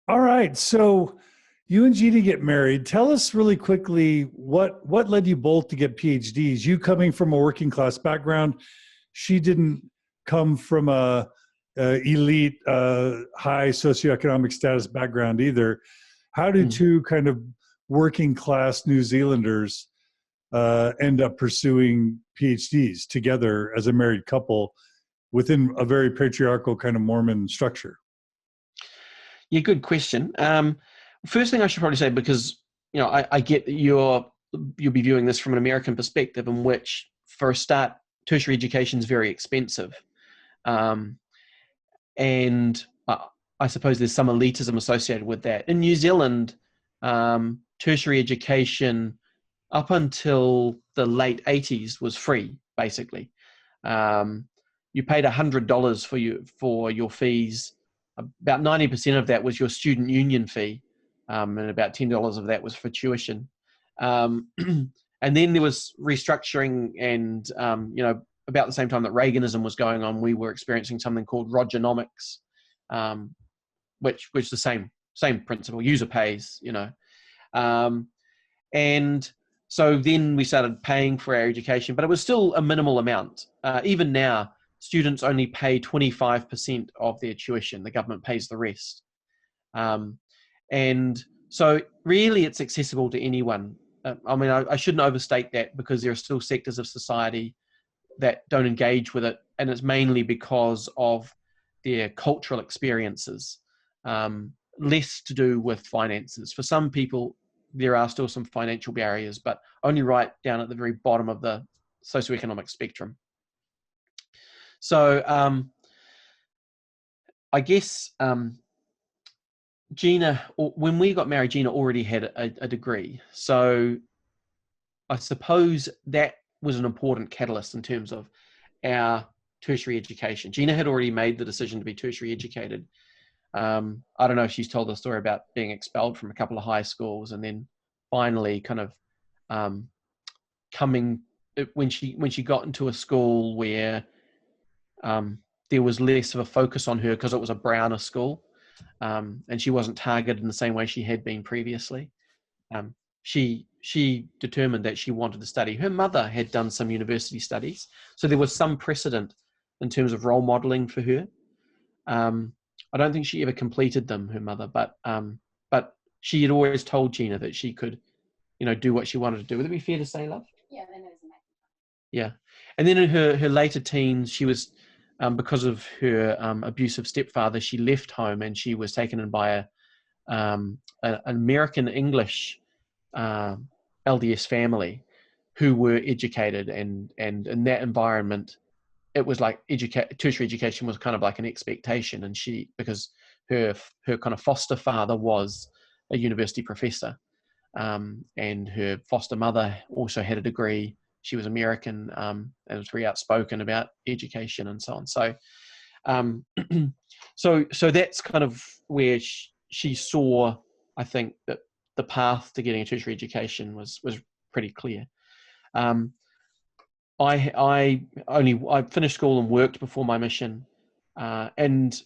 All right. So you and Gina get married. Tell us really quickly what led you both to get PhDs. You coming from a working class background, she didn't come from a elite, high socioeconomic status background either. How do Mm. two kind of working class New Zealanders end up pursuing PhDs together as a married couple within a very patriarchal kind of Mormon structure? Yeah, good question. First thing I should probably say, because I get that you'll be viewing this from an American perspective, in which, for a start, tertiary education is very expensive, um, and I suppose there's some elitism associated with that. In New Zealand, tertiary education up until the late 80s was free, basically. Um, you paid $100 for your fees. About 90% of that was your student union fee, and about $10 of that was for tuition. Um, and then there was restructuring, and about the same time that Reaganism was going on, we were experiencing something called Rogernomics, um, which the same principle. User pays, um, and so then we started paying for our education, but it was still a minimal amount. Even now, students only pay 25% of their tuition. The government pays the rest. And so really it's accessible to anyone. I shouldn't overstate that, because there are still sectors of society that don't engage with it. And it's mainly because of their cultural experiences, less to do with finances. For some people, there are still some financial barriers, but only right down at the very bottom of the socioeconomic spectrum. So I guess Gina, when we got married, Gina already had a degree. So I suppose that was an important catalyst in terms of our tertiary education. Gina had already made the decision to be tertiary educated. I don't know if she's told the story about being expelled from a couple of high schools, and then finally kind of coming when she got into a school where there was less of a focus on her because it was a browner school, and she wasn't targeted in the same way she had been previously. Um, she determined that she wanted to study. Her mother had done some university studies, so there was some precedent in terms of role modeling for her. I don't think she ever completed them, her mother, but she had always told Gina that she could, do what she wanted to do. Would it be fair to say, love? Yeah, that is amazing. Yeah. And then in her later teens, she was, because of her abusive stepfather, she left home, and she was taken in by an American English LDS family who were educated, and in that environment, it was like tertiary education was kind of like an expectation. And because her kind of foster father was a university professor, and her foster mother also had a degree. She was American, and was very outspoken about education and so on. So, so that's kind of where she saw, I think, that the path to getting a tertiary education was pretty clear. I finished school and worked before my mission, and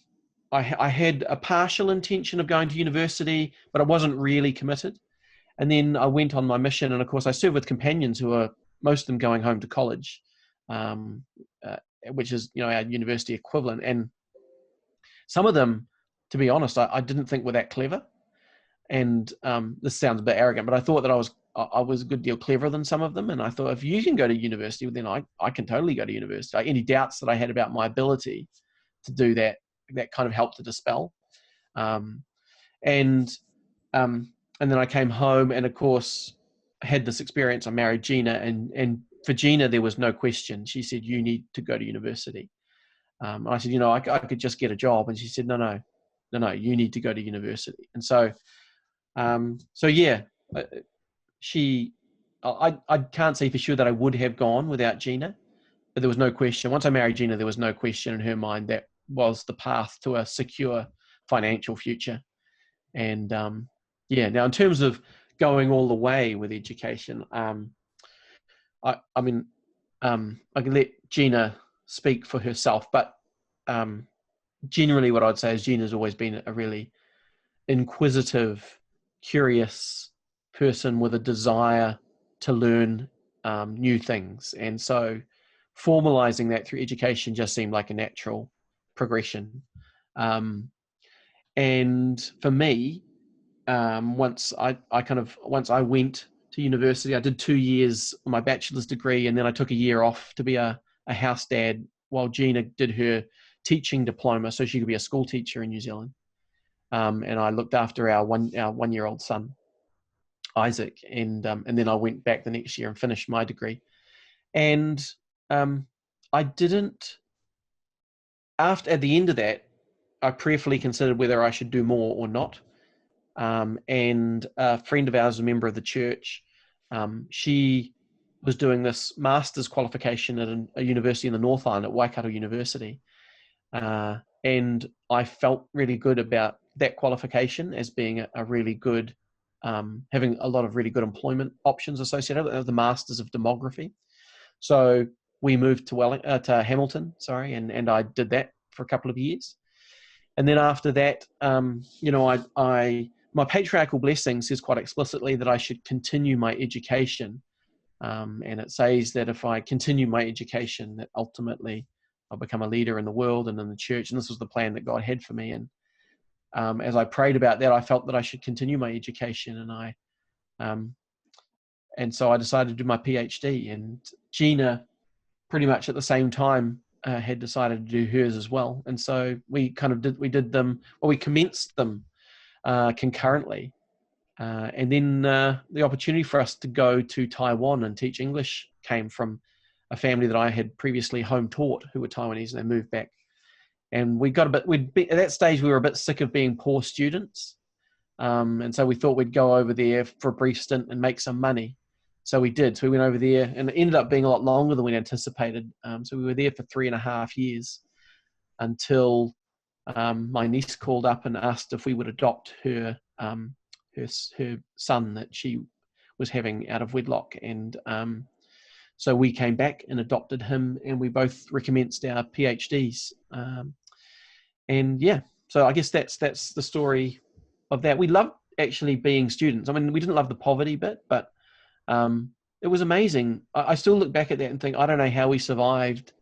I had a partial intention of going to university, but I wasn't really committed. And then I went on my mission, and of course I served with companions who are, most of them, going home to college, um, which is our university equivalent. And some of them, to be honest, I didn't think were that clever. And this sounds a bit arrogant, but I thought that I was a good deal cleverer than some of them. And I thought, if you can go to university, then I can totally go to university. Any doubts that I had about my ability to do that kind of helped to dispel. And then I came home, and of course I had this experience. I married Gina, and for Gina, there was no question. She said, "You need to go to university." And I said, I could just get a job. And she said, no, you need to go to university. And so, yeah, I can't say for sure that I would have gone without Gina, but there was no question. Once I married Gina, there was no question in her mind that was the path to a secure financial future. And now in terms of going all the way with education, I can let Gina speak for herself, but generally what I'd say is Gina's always been a really inquisitive, curious person with a desire to learn new things. And so formalizing that through education just seemed like a natural progression. And for me, once I went to university, I did 2 years of my bachelor's degree, and then I took a year off to be a house dad while Gina did her teaching diploma so she could be a school teacher in New Zealand. And I looked after our 1-year-old son, Isaac, and then I went back the next year and finished my degree. And I didn't, at the end of that, I prayerfully considered whether I should do more or not. And a friend of ours, a member of the church, she was doing this master's qualification at a university in the North Island, at Waikato University. And I felt really good about that qualification as being a really good, having a lot of really good employment options associated with it, the Masters of Demography. So we moved to Hamilton, and I did that for a couple of years. And then after that, my patriarchal blessing says quite explicitly that I should continue my education. And it says that if I continue my education, that ultimately I'll become a leader in the world and in the church. And this was the plan that God had for me. And as I prayed about that, I felt that I should continue my education. And so I decided to do my PhD. And Gina, pretty much at the same time, had decided to do hers as well. And so we commenced them concurrently. And then the opportunity for us to go to Taiwan and teach English came from a family that I had previously home taught who were Taiwanese, and they moved back. And at that stage, we were a bit sick of being poor students. And so we thought we'd go over there for a brief stint and make some money. So we did. So we went over there, and it ended up being a lot longer than we'd anticipated. So we were there for 3.5 years until my niece called up and asked if we would adopt her son that she was having out of wedlock. And so we came back and adopted him, and we both recommenced our PhDs. And yeah, so I guess that's the story of that. We loved actually being students. I mean, we didn't love the poverty bit, but it was amazing. I still look back at that and think, I don't know how we survived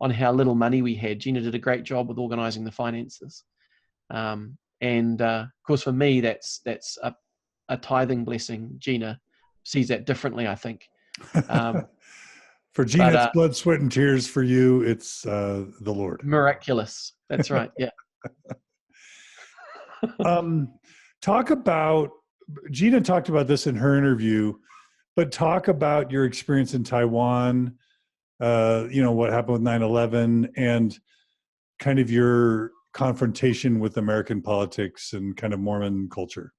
on how little money we had. Gina did a great job with organizing the finances. And of course, for me, that's a tithing blessing. Gina sees that differently, I think. For Gina, it's blood, sweat, and tears. For you, it's the Lord. Miraculous. That's right. Yeah. Gina talked about this in her interview, but talk about your experience in Taiwan, what happened with 9/11 and kind of your confrontation with American politics and kind of Mormon culture.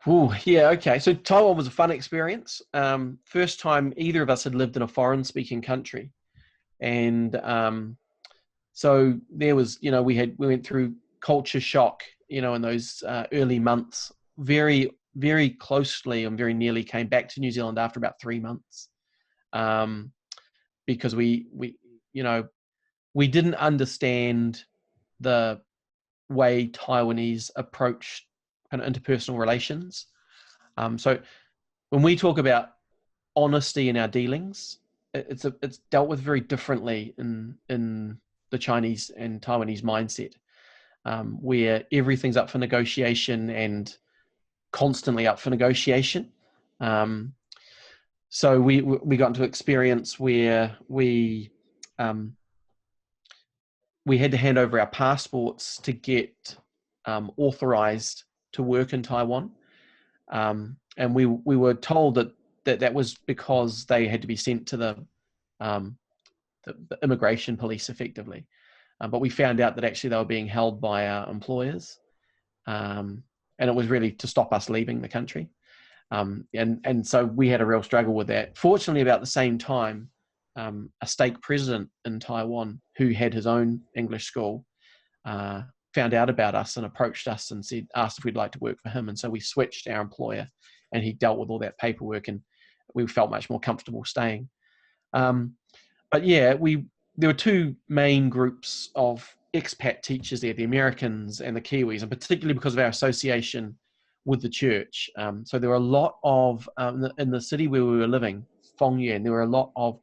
Oh, yeah. Okay. So Taiwan was a fun experience. First time either of us had lived in a foreign speaking country. And so there was, we went through culture shock, in those early months, very, very closely and very nearly came back to New Zealand after about 3 months. Because we didn't understand the way Taiwanese approach kind of interpersonal relations. So when we talk about honesty in our dealings, it's dealt with very differently in the Chinese and Taiwanese mindset, where everything's up for negotiation and constantly up for negotiation. So we got into experience where we had to hand over our passports to get authorized to work in Taiwan. And we were told that was because they had to be sent to the immigration police effectively. But we found out that actually they were being held by our employers. And it was really to stop us leaving the country. And so we had a real struggle with that. Fortunately, about the same time, a stake president in Taiwan who had his own English school found out about us and approached us and asked if we'd like to work for him. And so we switched our employer, and he dealt with all that paperwork, and we felt much more comfortable staying. But yeah, there were two main groups of expat teachers there, the Americans and the Kiwis, and particularly because of our association with the church. So there were a lot of, in the city where we were living, Fongyen, there were a lot of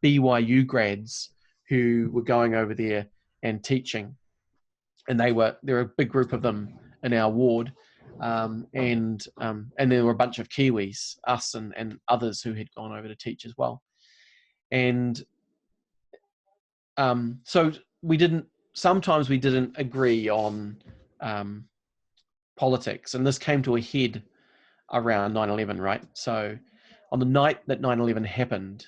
BYU grads who were going over there and teaching. And there were a big group of them in our ward. And there were a bunch of Kiwis, us and others who had gone over to teach as well. And so sometimes we didn't agree on politics, and this came to a head around 9/11, right? So on the night that 9/11 happened,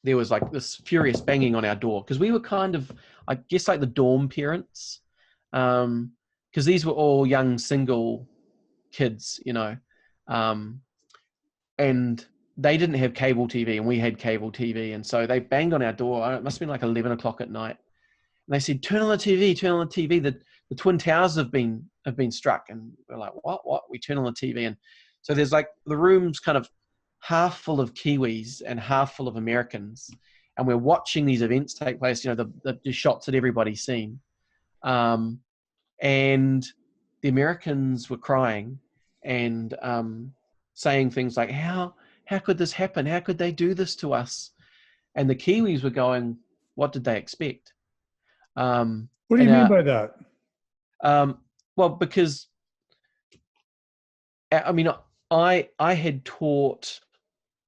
there was like this furious banging on our door, because we were kind of, I guess, like the dorm parents, because these were all young single kids, and they didn't have cable TV and we had cable TV. And so they banged on our door. It must have been like 11 o'clock at night. And they said, turn on the TV, turn on the TV. The Twin Towers have been struck. And we're like, what? We turn on the TV. And so there's like, the room's kind of half full of Kiwis and half full of Americans. And we're watching these events take place, the shots that everybody's seen. And the Americans were crying and saying things like, how could this happen? How could they do this to us? And the Kiwis were going, what did they expect? What do you mean by that? Well, because I had taught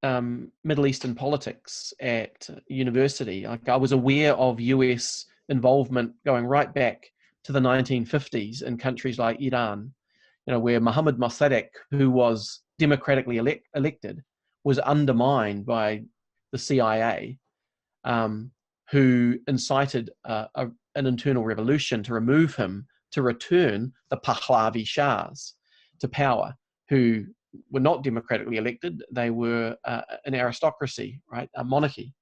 Middle Eastern politics at university. Like, I was aware of US involvement going right back to the 1950s in countries like Iran, where Mohammad Mossadegh, who was democratically elected, was undermined by the CIA, who incited an internal revolution to remove him, to return the Pahlavi Shahs to power, who were not democratically elected. They were an aristocracy, right? A monarchy.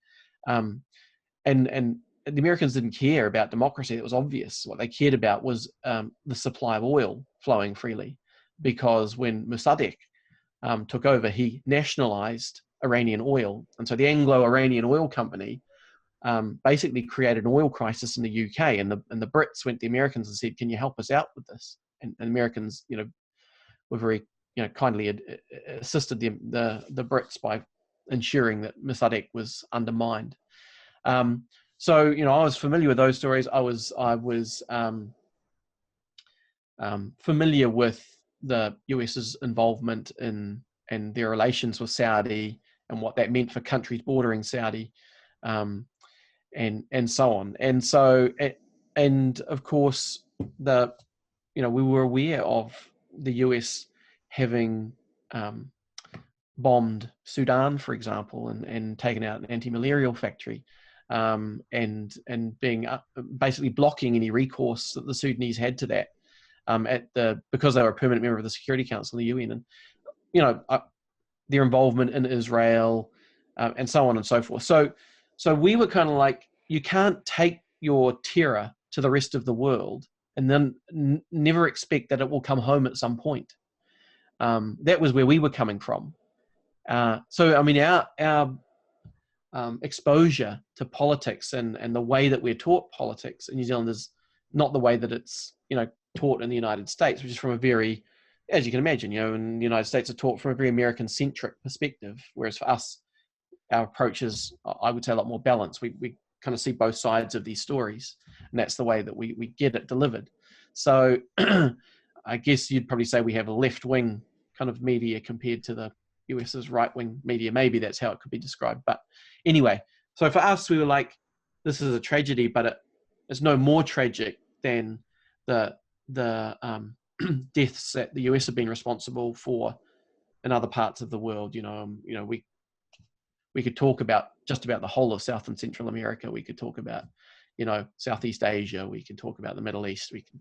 And the Americans didn't care about democracy. It was obvious. What they cared about was the supply of oil flowing freely, because when Mossadegh took over, he nationalized Iranian oil. And so the Anglo-Iranian Oil Company basically created an oil crisis in the UK, and the Brits went to the Americans and said, can you help us out with this? And Americans, were very, kindly assisted the Brits by ensuring that Mossadegh was undermined. So, I was familiar with those stories. I was familiar with the US's involvement in and their relations with Saudi and what that meant for countries bordering Saudi, and so on. And so, and of course, we were aware of the US having bombed Sudan, for example, and taken out an anti-malarial factory, and being basically blocking any recourse that the Sudanese had to that, because they were a permanent member of the Security Council of the UN, and their involvement in Israel, and so on and so forth. So we were kind of like, you can't take your terror to the rest of the world and then never expect that it will come home at some point. That was where we were coming from. So our exposure to politics and the way that we're taught politics in New Zealand is not the way that it's taught in the United States, which is from a very, as you can imagine, in the United States, are taught from a very American-centric perspective, whereas for us, our approach is, I would say, a lot more balanced. We kind of see both sides of these stories, and that's the way that we get it delivered. So I guess you'd probably say we have a left-wing kind of media compared to the US's right-wing media. Maybe that's how it could be described. But anyway, so for us, we were like, this is a tragedy, but it's no more tragic than the deaths that the US have been responsible for in other parts of the world. We could talk about just about the whole of South and Central America. We could talk about, Southeast Asia. We can talk about the Middle East. We can,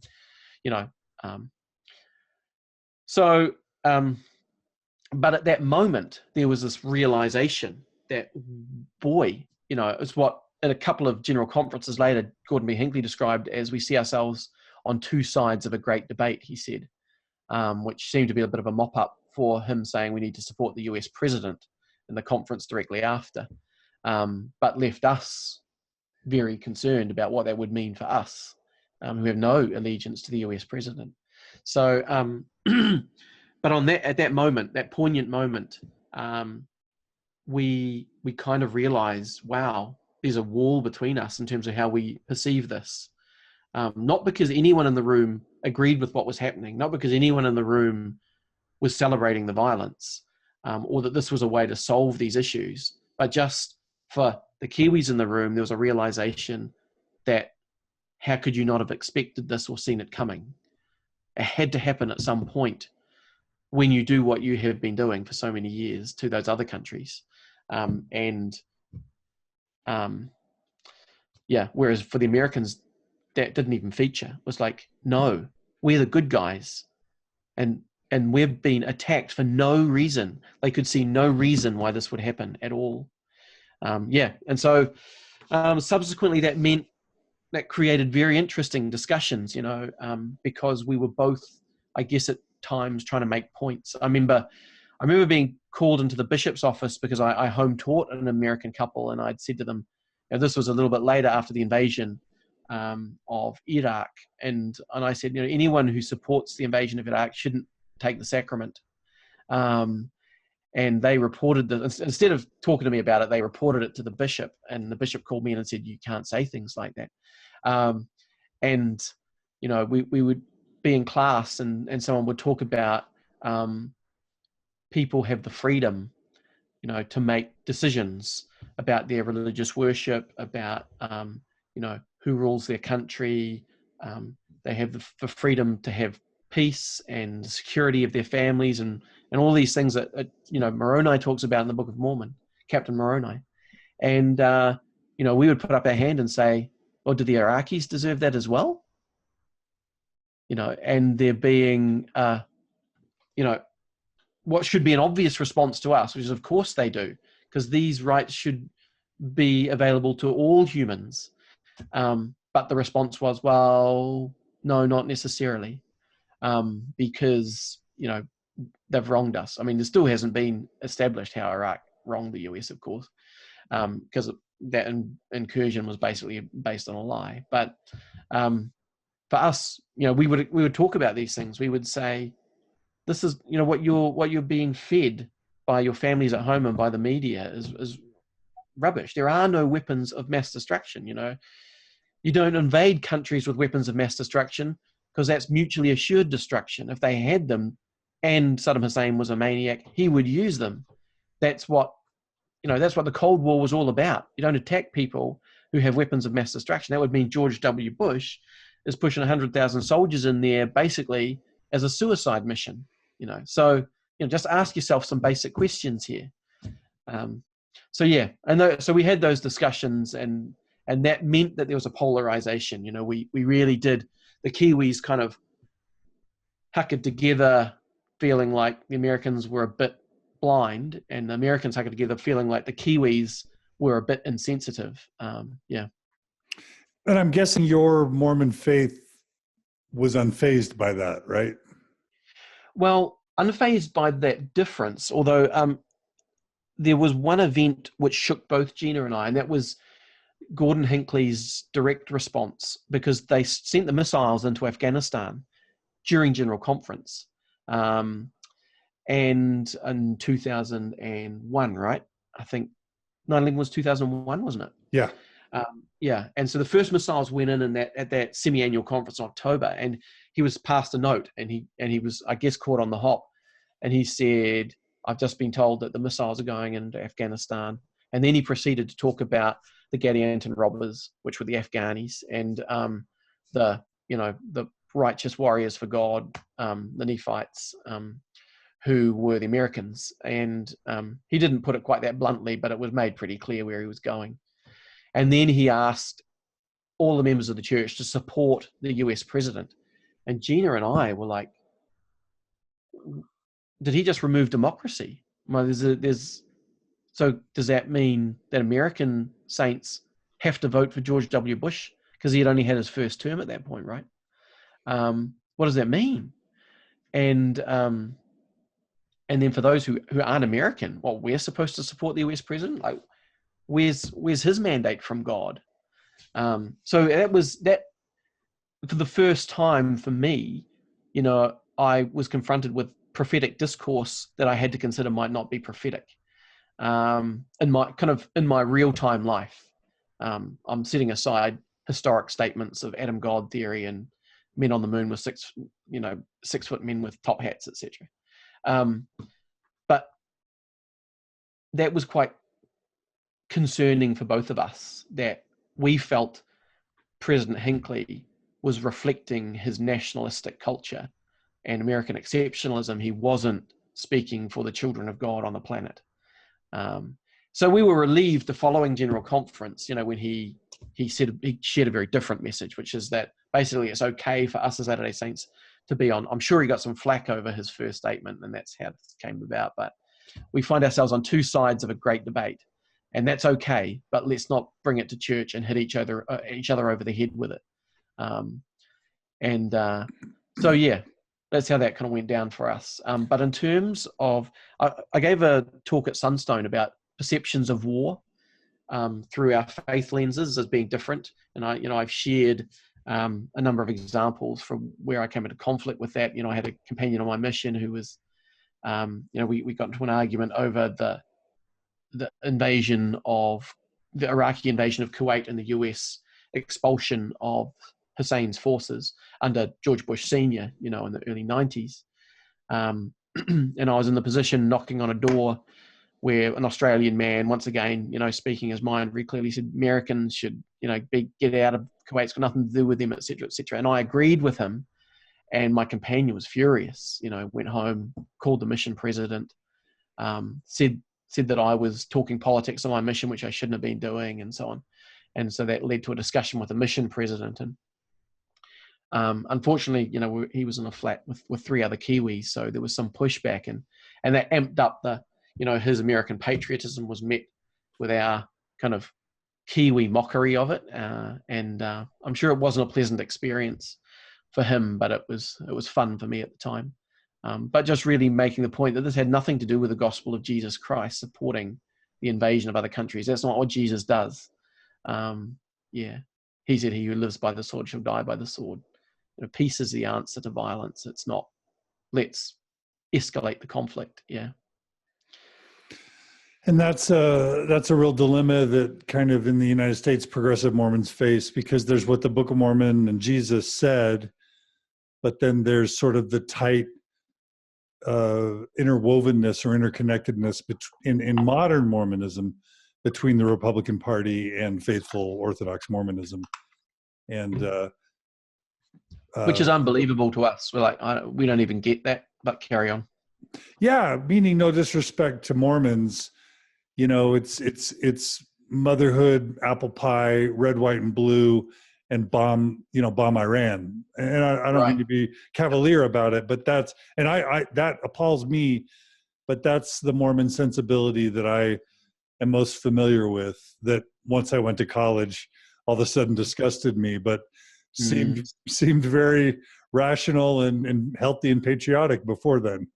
but at that moment, there was this realization that, boy, it's what at a couple of general conferences later, Gordon B. Hinckley described as, we see ourselves on two sides of a great debate, he said, which seemed to be a bit of a mop-up for him saying we need to support the US president in the conference directly after, but left us very concerned about what that would mean for us, who have no allegiance to the US president. So, but at that moment, that poignant moment, we kind of realized, wow, there's a wall between us in terms of how we perceive this. Not because anyone in the room agreed with what was happening, not because anyone in the room was celebrating the violence, or that this was a way to solve these issues, but just for the Kiwis in the room, there was a realization that how could you not have expected this or seen it coming? It had to happen at some point when you do what you have been doing for so many years to those other countries. Whereas for the Americans, that didn't even feature. It was like, no, we're the good guys. And we've been attacked for no reason. They could see no reason why this would happen at all. And so subsequently that created very interesting discussions, because we were both, I guess, at times trying to make points. I remember being called into the bishop's office because I home taught an American couple, and I'd said to them, this was a little bit later after the invasion of Iraq, and I said, anyone who supports the invasion of Iraq shouldn't take the sacrament. And they reported that, instead of talking to me about it, they reported it to the bishop, and the bishop called me in and said, you can't say things like that. We would be in class, and someone would talk about people have the freedom, to make decisions about their religious worship, about, who rules their country. They have the freedom to have peace and security of their families, and all these things that Moroni talks about in the Book of Mormon, Captain Moroni. And we would put up our hand and say, well, do the Iraqis deserve that as well? And there being what should be an obvious response to us, which is, of course they do, because these rights should be available to all humans. But the response was, well, no, not necessarily, because they've wronged us. I mean, there still hasn't been established how Iraq wronged the US, of course, because that incursion was basically based on a lie. But for us, we would talk about these things. We would say, this is what you're being fed by your families at home and by the media is rubbish. There are no weapons of mass destruction. You don't invade countries with weapons of mass destruction, because that's mutually assured destruction. If they had them, and Saddam Hussein was a maniac, he would use them. That's what the Cold War was all about. You don't attack people who have weapons of mass destruction. That would mean George W. Bush is pushing 100,000 soldiers in there basically as a suicide mission. So just ask yourself some basic questions here. So we had those discussions, and that meant that there was a polarization. We really did. The Kiwis kind of huckered together, feeling like the Americans were a bit blind, and the Americans huckered together, feeling like the Kiwis were a bit insensitive. And I'm guessing your Mormon faith was unfazed by that, right? Well, unfazed by that difference, although there was one event which shook both Gina and I, and that was Gordon Hinckley's direct response, because they sent the missiles into Afghanistan during General Conference, and in 2001, right? I think 9/11 was 2001, wasn't it? Yeah. And so the first missiles went in at that semi-annual conference in October, and he was passed a note, and he was, I guess, caught on the hop, and he said, I've just been told that the missiles are going into Afghanistan. And then he proceeded to talk about the Gadianton robbers, which were the Afghanis, and the righteous warriors for God, the Nephites, who were the Americans. And he didn't put it quite that bluntly, but it was made pretty clear where he was going. And then he asked all the members of the church to support the US president. And Gina and I were like, did he just remove democracy? Well, so does that mean that American saints have to vote for George W. Bush because he had only had his first term at that point, right? What does that mean? And then for those who aren't American, we're supposed to support the US president? Like, where's his mandate from God? So that was that for the first time for me, I was confronted with prophetic discourse that I had to consider might not be prophetic. In my real time life, I'm setting aside historic statements of Adam God theory and men on the moon with 6-foot men with top hats, etc. But that was quite concerning for both of us, that we felt President Hinckley was reflecting his nationalistic culture and American exceptionalism. He wasn't speaking for the children of God on the planet. So we were relieved the following General Conference, when he shared a very different message, which is that basically it's okay for us as Latter-day Saints to be on. I'm sure he got some flack over his first statement, and that's how this came about. But we find ourselves on two sides of a great debate, and that's okay. But let's not bring it to church and hit each other over the head with it. So yeah, that's how that kind of went down for us. But in terms of, I gave a talk at Sunstone about perceptions of war through our faith lenses as being different, and I've shared a number of examples from where I came into conflict with that. I had a companion on my mission who was, we got into an argument over the Iraqi invasion of Kuwait and the US expulsion of Hussein's forces under George Bush Sr., in the early 90s. And I was in the position knocking on a door where an Australian man, once again, speaking his mind very clearly, said Americans should, get out of Kuwait. It's got nothing to do with them, et cetera, et cetera. And I agreed with him. And my companion was furious, went home, called the mission president, said that I was talking politics on my mission, which I shouldn't have been doing, and so on. And so that led to a discussion with the mission president. And unfortunately, he was in a flat with three other Kiwis, so there was some pushback, and that amped up his American patriotism was met with our kind of Kiwi mockery of it, and I'm sure it wasn't a pleasant experience for him, but it was fun for me at the time. But just really making the point that this had nothing to do with the gospel of Jesus Christ supporting the invasion of other countries. That's not what Jesus does. He said, "He who lives by the sword shall die by the sword." Peace is the answer to violence. It's not, let's escalate the conflict. Yeah. And that's a real dilemma that kind of in the United States progressive Mormons face, because there's what the Book of Mormon and Jesus said, but then there's sort of the tight interwovenness or interconnectedness in modern Mormonism between the Republican Party and faithful Orthodox Mormonism, and which is unbelievable to us. We're like, we don't even get that, but carry on. Yeah, meaning no disrespect to Mormons, it's motherhood, apple pie, red, white, and blue, and bomb Iran. And I don't mean to be cavalier about it, but that appalls me. But that's the Mormon sensibility that I am most familiar with, that once I went to college, all of a sudden disgusted me, but seemed very rational and healthy and patriotic before then.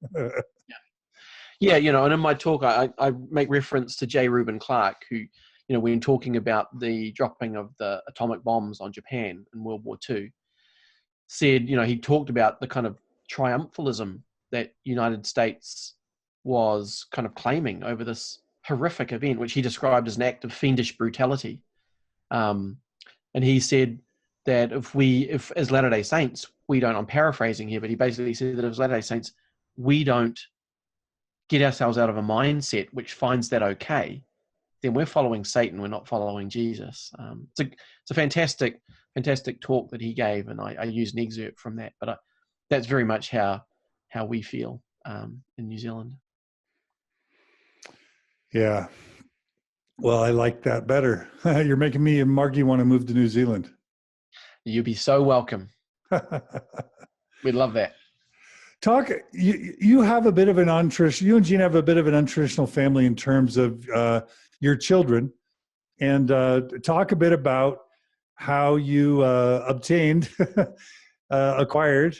Yeah, and in my talk, I make reference to J. Reuben Clark, who, when talking about the dropping of the atomic bombs on Japan in World War II, said, he talked about the kind of triumphalism that United States was kind of claiming over this horrific event, which he described as an act of fiendish brutality. And he said that if as Latter-day Saints, we don't, I'm paraphrasing here, but he basically said that as Latter-day Saints, we don't get ourselves out of a mindset which finds that okay, then we're following Satan, we're not following Jesus. It's a fantastic talk that he gave, and I used an excerpt from that, but that's very much how we feel in New Zealand. Yeah. Well, I like that better. You're making me and Margie want to move to New Zealand. You'd be so welcome. We'd love that. You have a bit of you and Gina have a bit of an untraditional family in terms of your children, and talk a bit about how you acquired,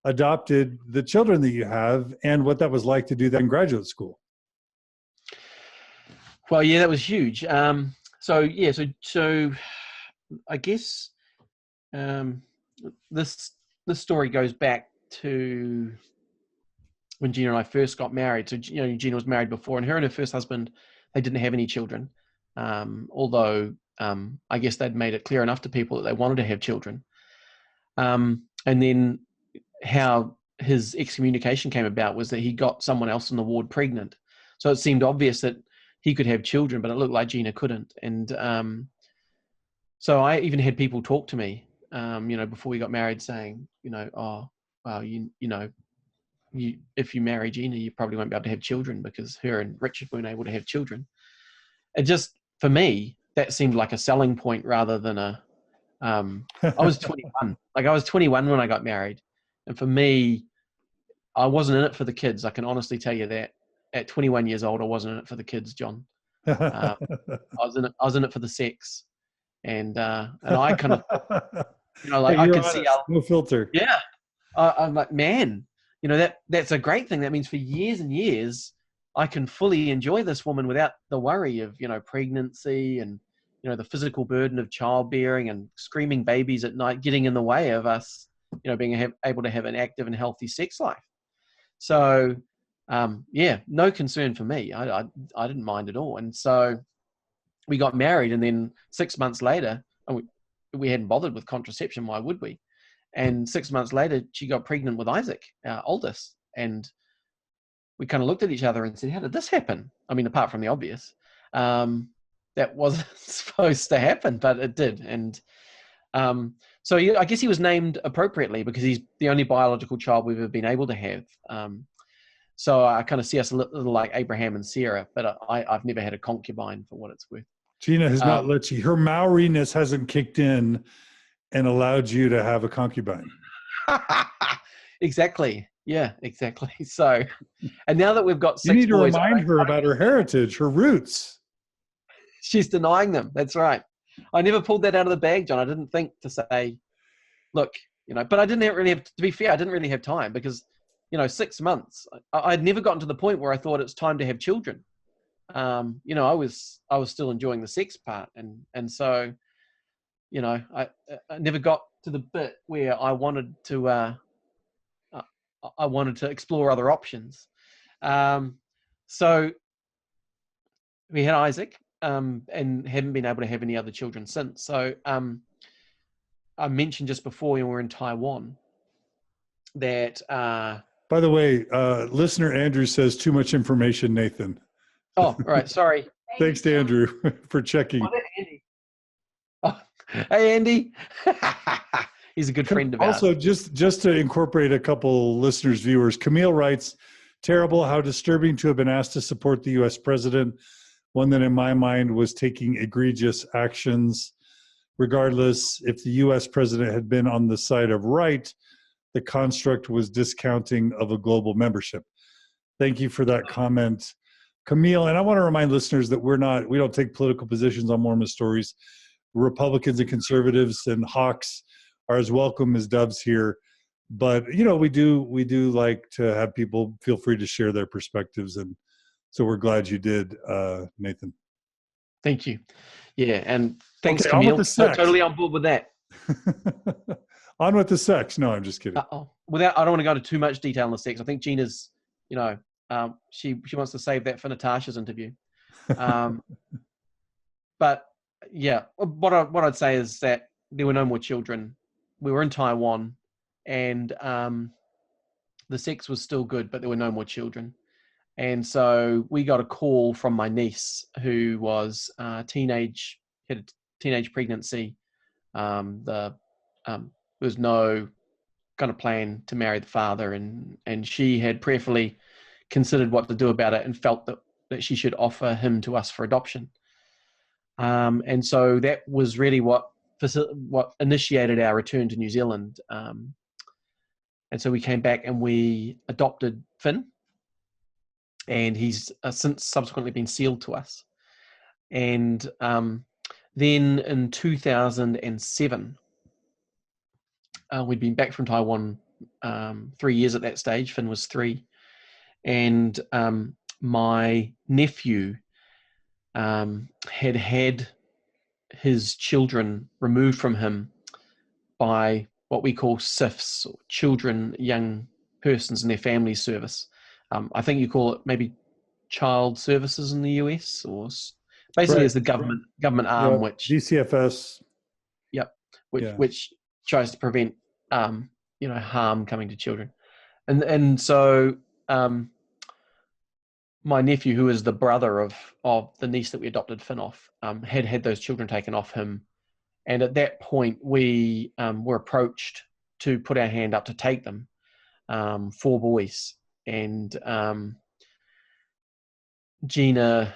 adopted the children that you have, and what that was like to do that in graduate school. Well, yeah, that was huge. So I guess this story goes back to when Gina and I first got married. So, Gina was married before, and her first husband, they didn't have any children. Although I guess they'd made it clear enough to people that they wanted to have children. And then how his excommunication came about was that he got someone else in the ward pregnant. So it seemed obvious that he could have children, but it looked like Gina couldn't. And so I even had people talk to me, before we got married, saying, oh, well, if you marry Gina, you probably won't be able to have children because her and Richard weren't able to have children. It just, for me, that seemed like a selling point rather than I was 21. Like, I was 21 when I got married. And for me, I wasn't in it for the kids. I can honestly tell you that. At 21 years old, I wasn't in it for the kids, John. I was in it for the sex. And I kind of, like, hey, I could honest. see how, No filter. yeah. I'm like, man, that's a great thing. That means for years and years, I can fully enjoy this woman without the worry of, pregnancy and, the physical burden of childbearing and screaming babies at night getting in the way of us, being able to have an active and healthy sex life. So, no concern for me. I didn't mind at all. And so we got married, and then 6 months later, and we hadn't bothered with contraception. Why would we? And 6 months later, she got pregnant with Isaac, our oldest. And we kind of looked at each other and said, how did this happen? I mean, apart from the obvious, that wasn't supposed to happen, but it did. And so I guess he was named appropriately because he's the only biological child we've ever been able to have. So I kind of see us a little like Abraham and Sarah, but I've never had a concubine, for what it's worth. Gina has not let you, her Maoriness hasn't kicked in and allowed you to have a concubine. Exactly. Yeah, exactly. So, and now that we've got 6 boys, you need to remind her about her heritage, her roots. She's denying them. That's right. I never pulled that out of the bag, John. I didn't think to say, look, but I didn't really have, to be fair, I didn't really have time because, 6 months, I'd never gotten to the point where I thought it's time to have children. I was still enjoying the sex part. And so, I never got to the bit where I wanted to explore other options. So we had Isaac, and haven't been able to have any other children since. So I mentioned just before when we were in Taiwan that... By the way, listener Andrew says too much information, Nathan. Oh, right. Sorry. Thanks to Andrew for checking. Andy. Oh, hey, Andy. He's a good friend of ours. Also, just to incorporate a couple listeners, viewers, Camille writes, terrible, how disturbing to have been asked to support the U.S. president, one that in my mind was taking egregious actions. Regardless, if the U.S. president had been on the side of right, the construct was discounting of a global membership. Thank you for that comment, Camille. And I want to remind listeners that we don't take political positions on Mormon stories. Republicans and conservatives and hawks are as welcome as doves here. But, we do like to have people feel free to share their perspectives. And so we're glad you did, Nathan. Thank you. Yeah. And thanks, Okay, Camille. Totally on board with that. On with the sex. No, I'm just kidding. I don't want to go into too much detail on the sex. I think Gina's, she wants to save that for Natasha's interview. But yeah, what I'd say is that there were no more children. We were in Taiwan, and the sex was still good, but there were no more children. And so we got a call from my niece who was had a teenage pregnancy. There was no kind of plan to marry the father, and she had prayerfully considered what to do about it and felt that she should offer him to us for adoption. And so that was really what initiated our return to New Zealand. And so we came back and we adopted Finn, and he's since subsequently been sealed to us. And then in 2007, we'd been back from Taiwan 3 years at that stage. Finn was 3. And my nephew had his children removed from him by what we call CYFS, or Children, Young Persons and Their Family Service. I think you call it maybe Child Services in the US, or basically Right. it's the government arm, Yeah. which DCFS. yep, Yeah. which tries to prevent harm coming to children, and so my nephew, who is the brother of the niece that we adopted Finn off, had those children taken off him. And at that point, we were approached to put our hand up to take them, 4 boys. And Gina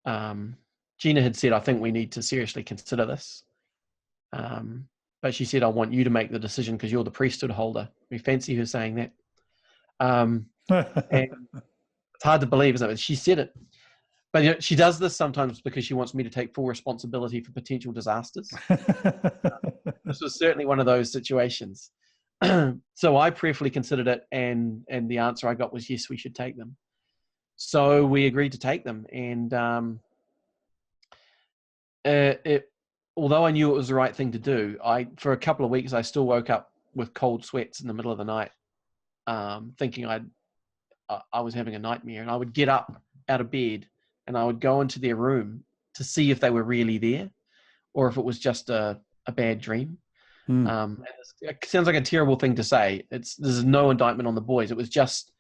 had said, I think we need to seriously consider this. But she said, I want you to make the decision because you're the priesthood holder. We fancy her saying that. And it's hard to believe, isn't it? She said it. But she does this sometimes because she wants me to take full responsibility for potential disasters. This was certainly one of those situations. So I prayerfully considered it, and the answer I got was yes, we should take them. So we agreed to take them, and although I knew it was the right thing to do, for a couple of weeks I still woke up with cold sweats in the middle of the night, thinking I was having a nightmare, and I would get up out of bed and I would go into their room to see if they were really there or if it was just a bad dream. It sounds like a terrible thing to say. There's no indictment on the boys. It was just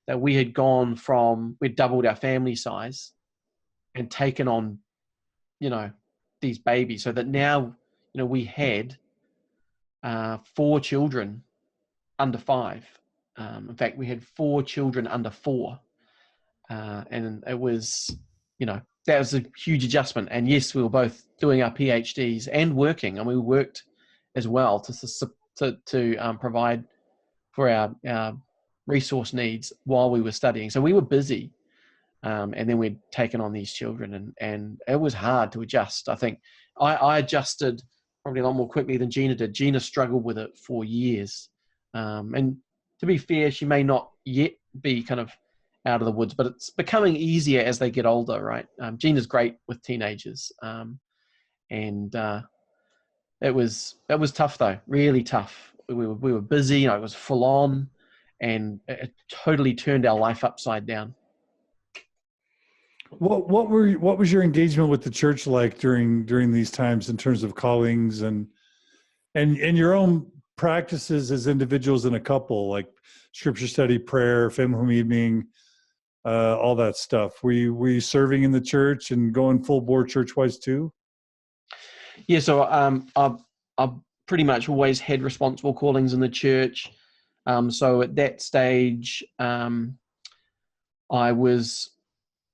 that we'd doubled our family size and taken on, these babies, so that now, we had 4 children under 5. In fact, we had 4 children under 4. And it was, that was a huge adjustment. And yes, we were both doing our PhDs and working, and we worked as well to provide for our resource needs while we were studying. So we were busy, and then we'd taken on these children, and it was hard to adjust. I think I adjusted probably a lot more quickly than Gina did. Gina struggled with it for years. And to be fair, she may not yet be kind of out of the woods, but it's becoming easier as they get older, right? Gina's great with teenagers. And it was tough though, really tough. We were busy, it was full on, and it totally turned our life upside down. What was your engagement with the church like during these times in terms of callings and your own practices as individuals in a couple, like scripture study, prayer, family home evening, all that stuff? Were you serving in the church and going full bore church-wise too? Yeah, so I've pretty much always had responsible callings in the church. So at that stage, I was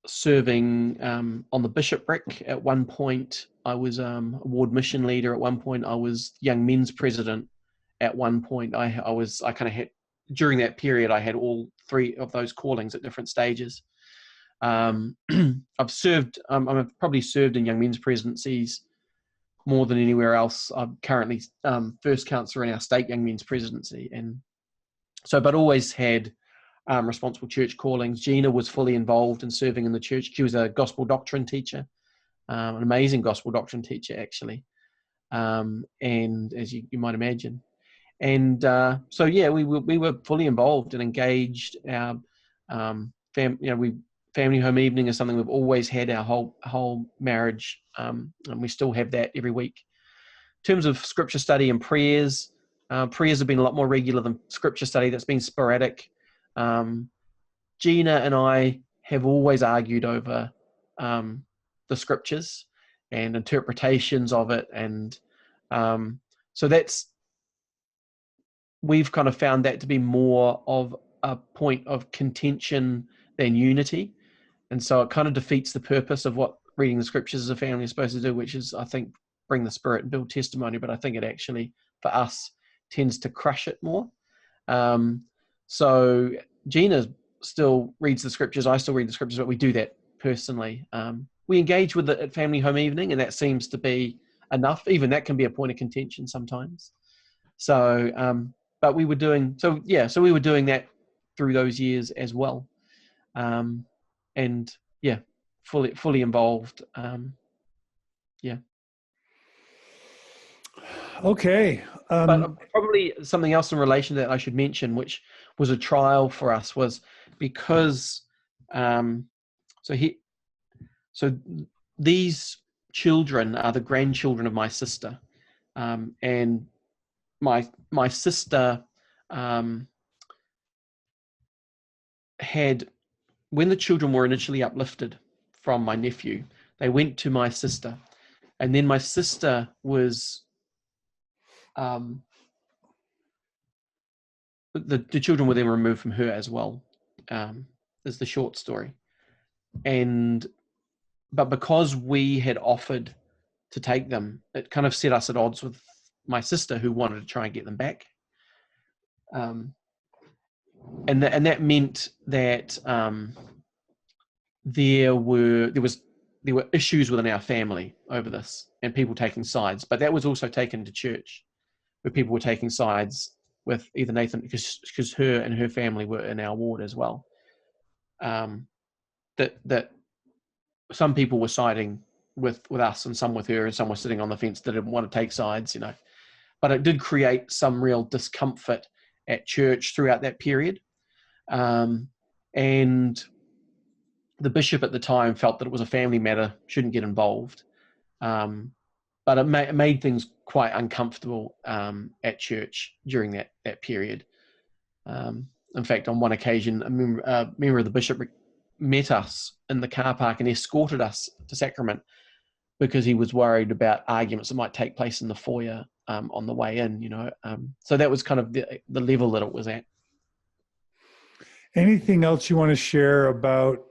serving on the bishopric at one point. I was a ward mission leader at one point. I was young men's president at one point. I kind of had, during that period, I had all 3 of those callings at different stages. I've probably served in young men's presidencies more than anywhere else. I'm currently first counselor in our state young men's presidency, and so, but always had responsible church callings. Gina was fully involved in serving in the church. She was a gospel doctrine teacher, an amazing gospel doctrine teacher, actually, and as you might imagine. And so, yeah, we were fully involved and engaged. Our family home evening is something we've always had our whole marriage, and we still have that every week. In terms of scripture study and prayers, prayers have been a lot more regular than scripture study. That's been sporadic. Gina and I have always argued over the scriptures and interpretations of it, and so we've kind of found that to be more of a point of contention than unity, and so it kind of defeats the purpose of what reading the scriptures as a family is supposed to do, which is, I think, bring the Spirit and build testimony. But I think it actually, for us, tends to crush it more. So Gina still reads the scriptures. I still read the scriptures, but we do that personally. We engage with it at family home evening, and that seems to be enough. Even that can be a point of contention sometimes. So, but we were doing that through those years as well, and yeah, fully involved. Yeah. Okay. But probably something else in relation to that I should mention, which was a trial for us, was because so he so these children are the grandchildren of my sister, and my sister had, when the children were initially uplifted from my nephew, they went to my sister, and then my sister was the children were then removed from her as well, is the short story. But because we had offered to take them, it kind of set us at odds with my sister, who wanted to try and get them back. And that meant that there were issues within our family over this, and people taking sides. But that was also taken to church, where people were taking sides with either Nathan, because her and her family were in our ward as well. That some people were siding with us, and some with her, and some were sitting on the fence that didn't want to take sides, But it did create some real discomfort at church throughout that period. And the bishop at the time felt that it was a family matter, shouldn't get involved. But it made things quite uncomfortable at church during that period. In fact, on one occasion, a member of the bishop met us in the car park and escorted us to sacrament, because he was worried about arguments that might take place in the foyer on the way in. So that was kind of the level that it was at. Anything else you want to share about,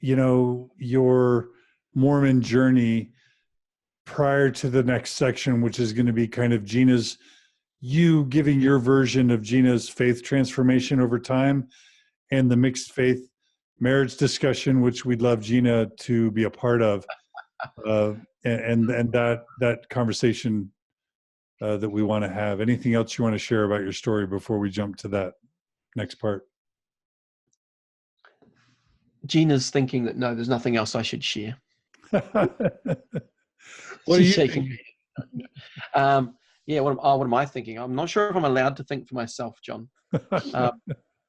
your Mormon journey prior to the next section, which is going to be kind of you giving your version of Gina's faith transformation over time, and the mixed faith marriage discussion, which we'd love Gina to be a part of, and that conversation that we want to have. Anything else you want to share about your story before we jump to that next part? Gina's thinking that no, there's nothing else I should share. What are you thinking? Yeah, what am I thinking? I'm not sure if I'm allowed to think for myself, John.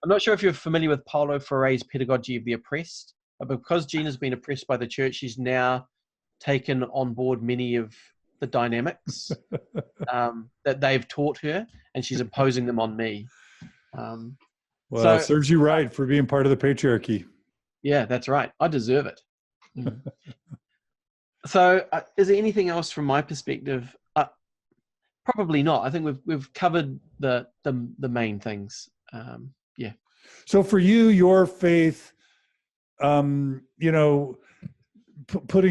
I'm not sure if you're familiar with Paulo Freire's pedagogy of the oppressed, but because Gina's been oppressed by the church, she's now taken on board many of the dynamics that they've taught her, and she's imposing them on me. Well, it serves you right for being part of the patriarchy. Yeah, that's right. I deserve it. So is there anything else from my perspective? Probably not. I think we've covered the main things. Yeah. So for you, your faith, putting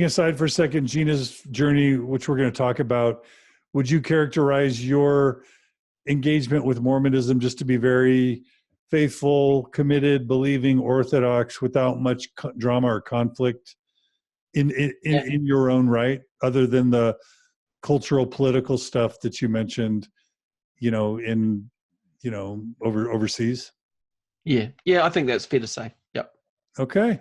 aside for a second Gina's journey, which we're going to talk about, would you characterize your engagement with Mormonism just to be very faithful, committed, believing, orthodox, without much drama or conflict in your own right, other than the cultural, political stuff that you mentioned, overseas? Yeah, I think that's fair to say. Yep. Okay.